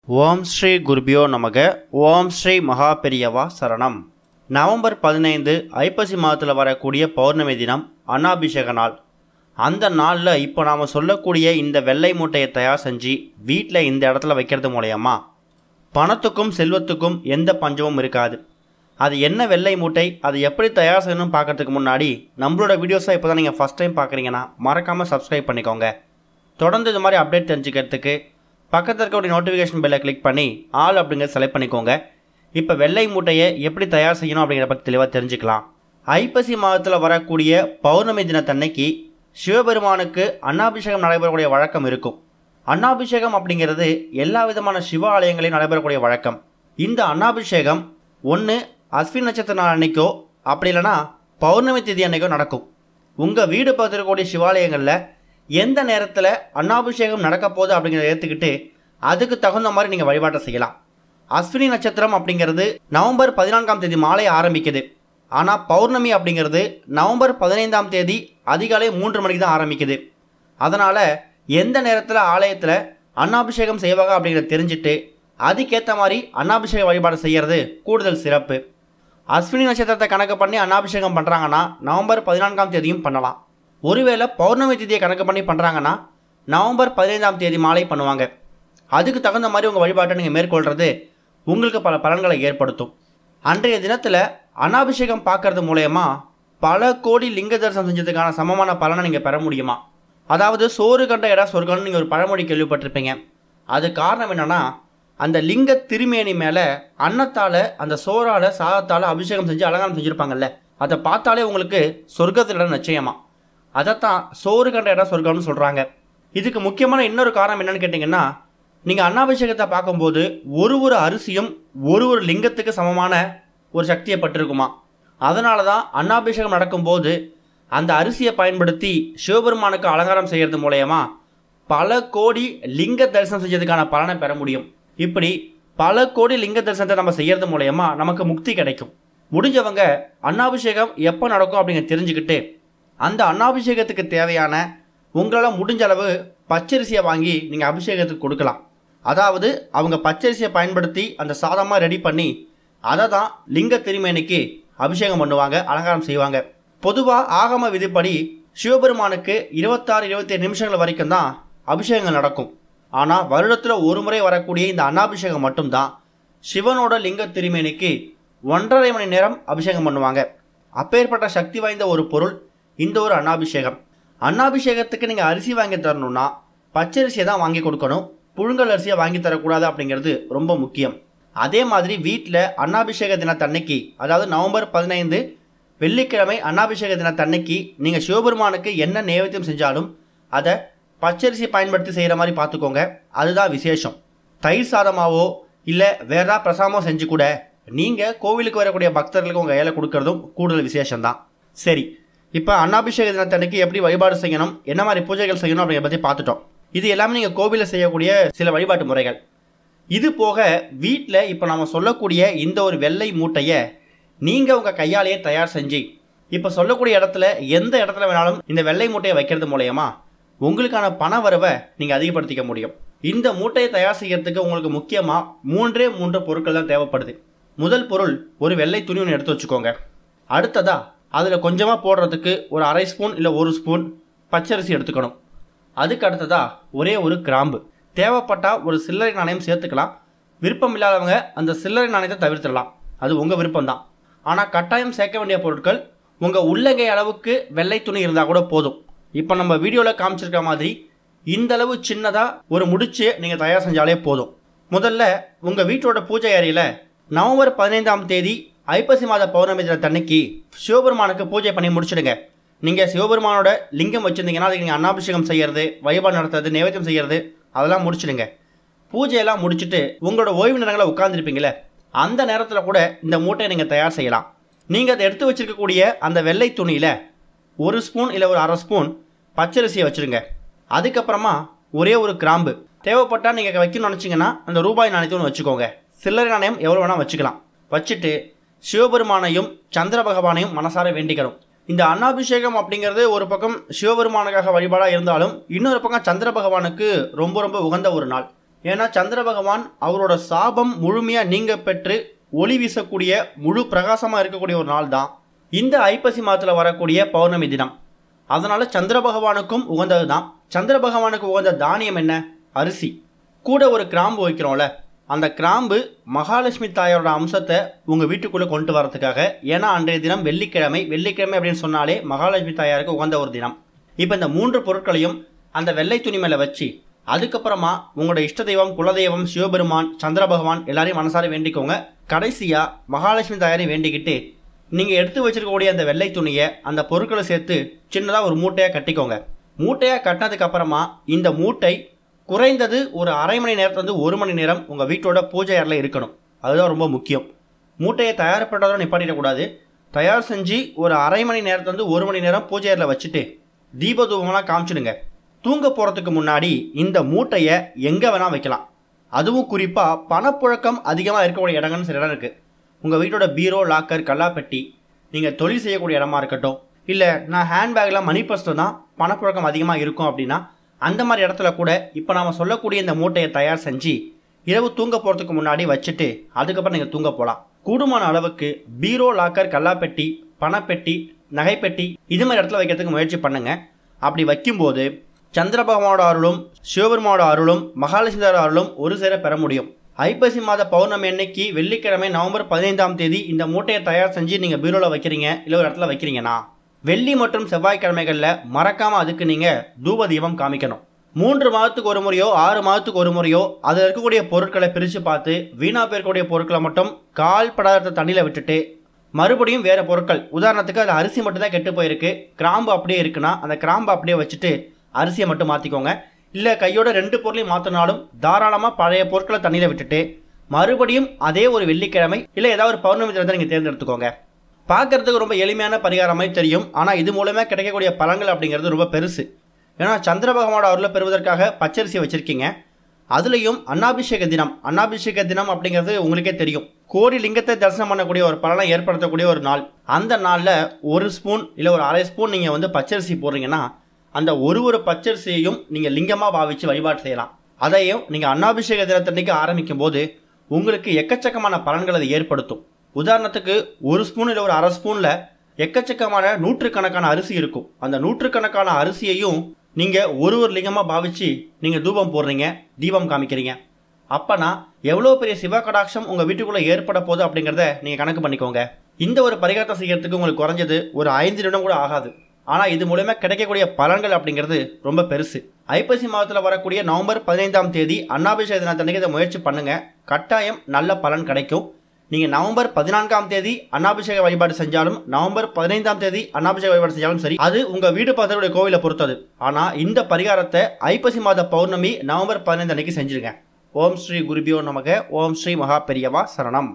ஓம் ஸ்ரீ குருபியோ நமக. ஓம் ஸ்ரீ மகா பெரியவா சரணம். நவம்பர் 15 ஐப்பசி மாதத்தில் வரக்கூடிய பௌர்ணமி தினம் அன்னாபிஷேக நாள். அந்த நாளில் இப்போ நாம் சொல்லக்கூடிய இந்த வெள்ளை மூட்டையை தயார் செஞ்சு வீட்டில் இந்த இடத்துல வைக்கிறது மூலயமா பணத்துக்கும் செல்வத்துக்கும் எந்த பஞ்சமும் இருக்காது. அது என்ன வெள்ளை மூட்டை, அது எப்படி தயார் செய்யணும்னு பார்க்கறதுக்கு முன்னாடி நம்மளோட வீடியோஸை இப்போ தான் நீங்கள் ஃபஸ்ட் டைம் பார்க்குறீங்கன்னா மறக்காமல் சப்ஸ்கிரைப் பண்ணிக்கோங்க. தொடர்ந்து இது மாதிரி அப்டேட் தெரிஞ்சுக்கிறதுக்கு பக்கத்தில் இருக்கக்கூடிய நோட்டிஃபிகேஷன் பெல்லை கிளிக் பண்ணி ஆல் அப்படிங்கிறத செலக்ட் பண்ணிக்கோங்க. இப்போ வெள்ளை மூட்டையை எப்படி தயார் செய்யணும் அப்படிங்கிற பற்றி தெளிவாக தெரிஞ்சுக்கலாம். ஐப்பசி மாதத்தில் வரக்கூடிய பௌர்ணமி தினத்தன்னைக்கு சிவபெருமானுக்கு அன்னாபிஷேகம் நடைபெறக்கூடிய வழக்கம் இருக்கும். அன்னாபிஷேகம் அப்படிங்கிறது எல்லா விதமான சிவ ஆலயங்களையும் நடைபெறக்கூடிய வழக்கம். இந்த அன்னாபிஷேகம் ஒன்று அஸ்வின் நட்சத்திர நாள் அன்னைக்கோ அப்படி இல்லைனா பௌர்ணமி திதி அன்னைக்கோ நடக்கும். உங்கள் வீடு பக்கத்தில் இருக்கக்கூடிய சிவாலயங்களில் எந்த நேரத்தில் அன்னாபிஷேகம் நடக்க போகுது அப்படிங்கிறத ஏற்றுக்கிட்டு அதுக்கு தகுந்த மாதிரி நீங்கள் வழிபாட்டை செய்யலாம். அஸ்வினி நட்சத்திரம் அப்படிங்கிறது நவம்பர் 14ஆம் தேதி மாலை ஆரம்பிக்குது. ஆனால் பௌர்ணமி அப்படிங்கிறது நவம்பர் 15ஆம் தேதி அதிகாலை 3 மணிக்கு தான் ஆரம்பிக்குது. அதனால் எந்த நேரத்தில் ஆலயத்தில் அன்னாபிஷேகம் செய்வாங்க அப்படிங்கிறத தெரிஞ்சுட்டு அதுக்கேற்ற மாதிரி அன்னாபிஷேக வழிபாடு செய்கிறது கூடுதல் சிறப்பு. அஸ்வினி நட்சத்திரத்தை கணக்கு பண்ணி அன்னாபிஷேகம் பண்ணுறாங்கன்னா நவம்பர் 14ஆம் தேதியும் பண்ணலாம். ஒருவேளை பௌர்ணமி திதியை கணக்கு பண்ணி பண்ணுறாங்கன்னா நவம்பர் 15ஆம் தேதி மாலை பண்ணுவாங்க. அதுக்கு தகுந்த மாதிரி உங்கள் வழிபாட்டை நீங்கள் மேற்கொள்கிறது உங்களுக்கு பல பலன்களை ஏற்படுத்தும். அன்றைய தினத்தில் அன்னாபிஷேகம் பார்க்கறது மூலயமா பல கோடி லிங்க தரிசனம் செஞ்சதுக்கான சமமான பலனை நீங்கள் பெற முடியுமா? அதாவது சோறு கண்ட இடம் சொர்க்கம்னு நீங்கள் ஒரு பழமொழி கேள்விப்பட்டிருப்பீங்க. அது காரணம் என்னென்னா, அந்த லிங்க திருமேனி மேலே அன்னத்தால் அந்த சோறால் சாதத்தால் அபிஷேகம் செஞ்சு அலங்காரம் செஞ்சுருப்பாங்கல்ல, அதை பார்த்தாலே உங்களுக்கு சொர்க்கத்தில் நிச்சயமா. அதைத்தான் சோறு கண்ட இடம் சொர்க்கம்னு சொல்கிறாங்க. இதுக்கு முக்கியமான இன்னொரு காரணம் என்னென்னு கேட்டிங்கன்னா, நீங்கள் அன்னாபிஷேகத்தை பார்க்கும்போது ஒரு அரிசியும் ஒரு லிங்கத்துக்கு சமமான ஒரு சக்தியை பட்டிருக்குமா. அதனால தான் அன்னாபிஷேகம் நடக்கும்போது அந்த அரிசியை பயன்படுத்தி சிவபெருமானுக்கு அலங்காரம் செய்கிறது மூலயமா பல கோடி லிங்க தரிசனம் செஞ்சதுக்கான பலனை பெற முடியும். இப்படி பல கோடி லிங்க தரிசனத்தை நம்ம செய்கிறது மூலயமா நமக்கு முக்தி கிடைக்கும். முடிஞ்சவங்க அன்னாபிஷேகம் எப்போ நடக்கும் அப்படிங்கிற தெரிஞ்சுக்கிட்டு அந்த அன்னாபிஷேகத்துக்கு தேவையான உங்களால் முடிஞ்ச அளவு பச்சரிசியை வாங்கி நீங்கள் அபிஷேகத்துக்கு கொடுக்கலாம். அதாவது அவங்க பச்சரிசியை பயன்படுத்தி அந்த சாதமாக ரெடி பண்ணி அதை தான் லிங்க திருமேனிக்கு அபிஷேகம் பண்ணுவாங்க, அலங்காரம் செய்வாங்க. பொதுவாக ஆகம விதிப்படி சிவபெருமானுக்கு 26-27 நிமிஷங்கள் வரைக்கும் தான் அபிஷேகங்கள் நடக்கும். ஆனால் வருடத்தில் ஒரு முறை வரக்கூடிய இந்த அன்னாபிஷேகம் மட்டும்தான் சிவனோட லிங்க திருமேனிக்கு 1.5 மணி நேரம் அபிஷேகம் பண்ணுவாங்க. அப்பேற்பட்ட சக்தி வாய்ந்த ஒரு பொருள் இந்த ஒரு அன்னாபிஷேகம். அன்னாபிஷேகத்துக்கு நீங்கள் அரிசி வாங்கி தரணும்னா பச்சரிசியை தான் வாங்கி கொடுக்கணும், புழுங்கல் அரிசியை வாங்கி தரக்கூடாது அப்படிங்கிறது ரொம்ப முக்கியம். அதே மாதிரி வீட்டில் அன்னாபிஷேக தினத்தன்னைக்கு, அதாவது நவம்பர் 15 வெள்ளிக்கிழமை அன்னாபிஷேக தினத்தன்னைக்கு நீங்கள் சிவபெருமானுக்கு என்ன நைவேத்தியம் செஞ்சாலும் அதை பச்சரிசி பயன்படுத்தி செய்கிற மாதிரி பார்த்துக்கோங்க. அதுதான் விசேஷம். தயிர் சாதமாவோ இல்லை வேற பிரசாதமோ செஞ்சு கூட நீங்கள் கோவிலுக்கு வரக்கூடிய பக்தர்களுக்கு உங்கள் கையில் கொடுக்கறதும் கூடுதல் விசேஷம்தான். சரி, இப்போ அன்னாபிஷேக தினத்தன்னைக்கு எப்படி வழிபாடு செய்யணும், என்ன மாதிரி பூஜைகள் செய்யணும் அப்படிங்கிற பற்றி பார்த்துட்டோம். இது எல்லாமே நீங்கள் கோவிலில் செய்யக்கூடிய சில வழிபாட்டு முறைகள். இது போக வீட்டில் இப்போ நம்ம சொல்லக்கூடிய இந்த ஒரு வெள்ளை மூட்டையை நீங்கள் உங்கள் கையாலேயே தயார் செஞ்சு இப்போ சொல்லக்கூடிய இடத்துல எந்த இடத்துல வேணாலும் இந்த வெள்ளை மூட்டையை வைக்கிறது மூலயமா உங்களுக்கான பண வரவை நீங்கள் அதிகப்படுத்திக்க முடியும். இந்த மூட்டையை தயார் செய்யறதுக்கு உங்களுக்கு முக்கியமாக 3 பொருட்கள் தான் தேவைப்படுது. முதல் பொருள் ஒரு வெள்ளை துணி ஒன்று எடுத்து வச்சுக்கோங்க. அடுத்ததா அதில் கொஞ்சமாக போடுறதுக்கு ஒரு 1/2 ஸ்பூன் இல்லை 1 ஸ்பூன் பச்சரிசி எடுத்துக்கணும். அதுக்கு அடுத்ததாக ஒரே ஒரு கிராம்பு, தேவைப்பட்டால் ஒரு சில்லறை நாணயம் சேர்த்துக்கலாம். விருப்பம் இல்லாதவங்க அந்த சில்லறை நாணயத்தை தவிர்த்துடலாம், அது உங்கள் விருப்பம்தான். ஆனால் கட்டாயம் சேர்க்க வேண்டிய பொருட்கள் உங்கள் உள்ளங்கை அளவுக்கு வெள்ளை துணி இருந்தால் கூட போதும். இப்போ நம்ம வீடியோவில் காமிச்சிருக்க மாதிரி இந்த அளவு சின்னதாக ஒரு முடிச்சு நீங்கள் தயார் செஞ்சாலே போதும். முதல்ல உங்கள் வீட்டோட பூஜை அறையில் நவம்பர் 15ஆம் தேதி ஐப்பசி மாத பௌர்ணமி தினத்தன்னைக்கு சிவபெருமானுக்கு பூஜை பண்ணி முடிச்சுடுங்க. நீங்கள் சிவபெருமானோட லிங்கம் வச்சுருந்தீங்கன்னா அதுக்கு நீங்கள் அன்னாபிஷேகம் செய்கிறது, வழிபாடு நடத்துறது, நைவேத்தியம் செய்கிறது அதெல்லாம் முடிச்சுடுங்க. பூஜையெல்லாம் முடிச்சுட்டு உங்களோட ஓய்வு நேரங்களில் உட்காந்துருப்பீங்களே, அந்த நேரத்தில் கூட இந்த மூட்டையை நீங்கள் தயார் செய்யலாம். நீங்கள் அதை எடுத்து வச்சுருக்கக்கூடிய அந்த வெள்ளை துணியில் 1 ஸ்பூன் இல்லை ஒரு 1/2 ஸ்பூன் பச்சரிசியை வச்சுருங்க. அதுக்கப்புறமா ஒரே ஒரு கிராம்பு, தேவைப்பட்டால் நீங்கள் வைக்கணும்னு நினச்சிங்கன்னா அந்த ரூபாய் நாணயத்தை ஒன்று வச்சுக்கோங்க. சில்லறை நாணயம் எவ்வளோ வேணால் வச்சுக்கலாம். வச்சுட்டு சிவபெருமானையும் சந்திர பகவானையும் மனசார வேண்டிக்கணும். இந்த அன்னாபிஷேகம் அப்படிங்கிறது ஒரு பக்கம் சிவபெருமானுக்காக வழிபாடாக இருந்தாலும் இன்னொரு பக்கம் சந்திர பகவானுக்கு ரொம்ப உகந்த ஒரு நாள். ஏன்னா சந்திர பகவான் அவரோட சாபம் முழுமையாக நீங்க பெற்று ஒளி வீசக்கூடிய முழு பிரகாசமாக இருக்கக்கூடிய ஒரு நாள் தான் இந்த ஐப்பசி மாதத்தில் வரக்கூடிய பௌர்ணமி தினம். அதனால சந்திர பகவானுக்கும் உகந்தது தான். சந்திர பகவானுக்கு உகந்த தானியம் என்ன? அரிசி. கூட ஒரு கிராம்பு வைக்கிறோம்ல, அந்த கிராம்பு மகாலட்சுமி தாயோட அம்சத்தை உங்கள் வீட்டுக்குள்ளே கொண்டு வரதுக்காக. ஏன்னா அன்றைய தினம் வெள்ளிக்கிழமை அப்படின்னு சொன்னாலே மகாலட்சுமி தாயாருக்கு உகந்த ஒரு தினம். இப்போ இந்த 3 பொருட்களையும் அந்த வெள்ளை துணி மேலே வச்சு அதுக்கப்புறமா உங்களோட இஷ்ட தெய்வம், குலதெய்வம், சிவபெருமான், சந்திர பகவான் எல்லாரையும் மனசார வேண்டிக்கோங்க. கடைசியாக மகாலட்சுமி தாயாரையும் வேண்டிக்கிட்டு நீங்கள் எடுத்து வச்சிருக்கக்கூடிய அந்த வெள்ளை துணியை அந்த பொருட்களை சேர்த்து சின்னதாக ஒரு மூட்டையாக கட்டிக்கோங்க. மூட்டையாக கட்டினதுக்கு அப்புறமா இந்த மூட்டை குறைந்தது ஒரு அரை மணி நேரத்துலேருந்து 1 மணி நேரம் உங்கள் வீட்டோட பூஜை அறையில் இருக்கணும். அதுதான் ரொம்ப முக்கியம். மூட்டையை தயார் பண்ணுறதோட நிப்பாட்டிடக்கூடாது. தயார் செஞ்சு ஒரு அரை மணி நேரத்துலேருந்து 1 மணி நேரம் பூஜை அறையில் வச்சுட்டு தீப தூபம்லாம் காமிச்சிடுங்க. தூங்க போகிறதுக்கு முன்னாடி இந்த மூட்டையை எங்கே வேணால் வைக்கலாம். அதுவும் குறிப்பாக பணப்புழக்கம் அதிகமாக இருக்கக்கூடிய இடங்கள்னு சில இடம் இருக்குது. உங்கள் வீட்டோட பீரோ, லாக்கர், கல்லாப்பெட்டி, நீங்கள் தொழில் செய்யக்கூடிய இடமா இருக்கட்டும், இல்லை நான் ஹேண்ட்பேக்கில் மணி பர்ஸில் தான் பணப்புழக்கம் அதிகமாக இருக்கும் அப்படின்னா அந்த மாதிரி இடத்துல கூட இப்போ நாம் சொல்லக்கூடிய இந்த மூட்டையை தயார் செஞ்சு இரவு தூங்க போகிறதுக்கு முன்னாடி வச்சுட்டு அதுக்கப்புறம் நீங்கள் தூங்க போகலாம். கூடுமான அளவுக்கு பீரோ, லாக்கர், கல்லாப்பெட்டி, பணப்பெட்டி, நகைப்பெட்டி இது மாதிரி இடத்துல வைக்கிறதுக்கு முயற்சி பண்ணுங்க. அப்படி வைக்கும்போது சந்திர பகவானோட அருளும் சிவபெருமானோட அருளும் மகாலட்சுமி அருளும் ஒரு சேர பெற முடியும். ஐப்பசி மாத பௌர்ணமி அன்னைக்கு வெள்ளிக்கிழமை நவம்பர் 15ஆம் தேதி இந்த மூட்டையை தயார் செஞ்சு நீங்கள் பீரோவில் வைக்கிறீங்க, இல்லை ஒரு இடத்துல வைக்கிறீங்கன்னா வெள்ளி மற்றும் செவ்வாய்க்கிழமைகளில் மறக்காமல் அதுக்கு நீங்கள் தூப தீபம் காமிக்கணும். 3 மாதத்துக்கு ஒரு முறையோ 6 மாதத்துக்கு ஒரு முறையோ அதில் இருக்கக்கூடிய பொருட்களை பிரித்து பார்த்து வீணாக போயிருக்கக்கூடிய பொருட்களை மட்டும் கால் படாத தண்ணியில் விட்டுட்டு மறுபடியும் வேறு பொருட்கள், உதாரணத்துக்கு அது அரிசி மட்டும் தான் கெட்டு போயிருக்கு, கிராம்பு அப்படியே இருக்குன்னா அந்த கிராம்பு அப்படியே வச்சுட்டு அரிசியை மட்டும் மாற்றிக்கோங்க. இல்லை கையோட 2 பொருளையும் மாற்றினாலும் தாராளமாக பழைய பொருட்களை தண்ணியில் விட்டுட்டு மறுபடியும் அதே ஒரு வெள்ளிக்கிழமை இல்லை ஏதாவது ஒரு பௌர்ணமி தினத்தை நீங்கள் தேர்ந்தெடுத்துக்கோங்க. பார்க்குறதுக்கு ரொம்ப எளிமையான பரிகாரமாக தெரியும். ஆனால் இது மூலமாக கிடைக்கக்கூடிய பலன்கள் அப்படிங்கிறது ரொம்ப பெருசு. ஏன்னா சந்திர பகவானோட அருளை பெறுவதற்காக பச்சரிசியை வச்சுருக்கீங்க. அதுலேயும் அன்னாபிஷேக தினம் அப்படிங்கிறது உங்களுக்கே தெரியும். கோடி லிங்கத்தை தரிசனம் பண்ணக்கூடிய ஒரு பலனை ஏற்படுத்தக்கூடிய ஒரு நாள். அந்த நாளில் 1 ஸ்பூன் இல்லை ஒரு அரை ஸ்பூன் நீங்கள் வந்து பச்சரிசி போடுறீங்கன்னா அந்த ஒரு பச்சரிசியையும் நீங்கள் லிங்கமாக பாவித்து வழிபாடு செய்யலாம். அதையும் நீங்கள் அன்னாபிஷேக தினத்தன்னைக்கு ஆரம்பிக்கும் போது உங்களுக்கு எக்கச்சக்கமான பலன்கள் அதை ஏற்படுத்தும். உதாரணத்துக்கு 1 ஸ்பூன் இல்லை ஒரு அரை ஸ்பூனில் எக்கச்சக்கமான நூற்றுக்கணக்கான அரிசி இருக்கும். அந்த நூற்றுக்கணக்கான அரிசியையும் நீங்கள் ஒரு லிங்கமாக பாவித்து நீங்கள் தூபம் போடுறீங்க, தீபம் காமிக்கிறீங்க. அப்போனா எவ்வளோ பெரிய சிவ கடாட்சம் உங்கள் வீட்டுக்குள்ளே ஏற்பட போகுது அப்படிங்கிறத நீங்கள் கணக்கு பண்ணிக்கோங்க. இந்த ஒரு பரிகாரத்தை செய்யறதுக்கு உங்களுக்கு குறைஞ்சது ஒரு 5 நிமிடம் கூட ஆகாது. ஆனால் இது மூலமா கிடைக்கக்கூடிய பலன்கள் அப்படிங்கிறது ரொம்ப பெருசு. ஐப்பசி மாதத்தில் வரக்கூடிய நவம்பர் 15ஆம் தேதி அன்னாபிஷேக தினத்தன்னைக்கு இதை முயற்சி பண்ணுங்கள். கட்டாயம் நல்ல பலன் கிடைக்கும். நீங்கள் நவம்பர் 14ஆம் தேதி அன்னாபிஷேக வழிபாடு செஞ்சாலும் நவம்பர் 15ஆம் தேதி அன்னாபிஷேக வழிபாடு செஞ்சாலும் சரி, அது உங்கள் வீடு பக்கத்துடைய கோவிலை பொறுத்தது. ஆனால் இந்த பரிகாரத்தை ஐப்பசி மாத பௌர்ணமி நவம்பர் 15 அன்னைக்கு செஞ்சுருங்க. ஓம் ஸ்ரீ குருபியோ நமக. ஓம் ஸ்ரீ மகா பெரியவா சரணம்.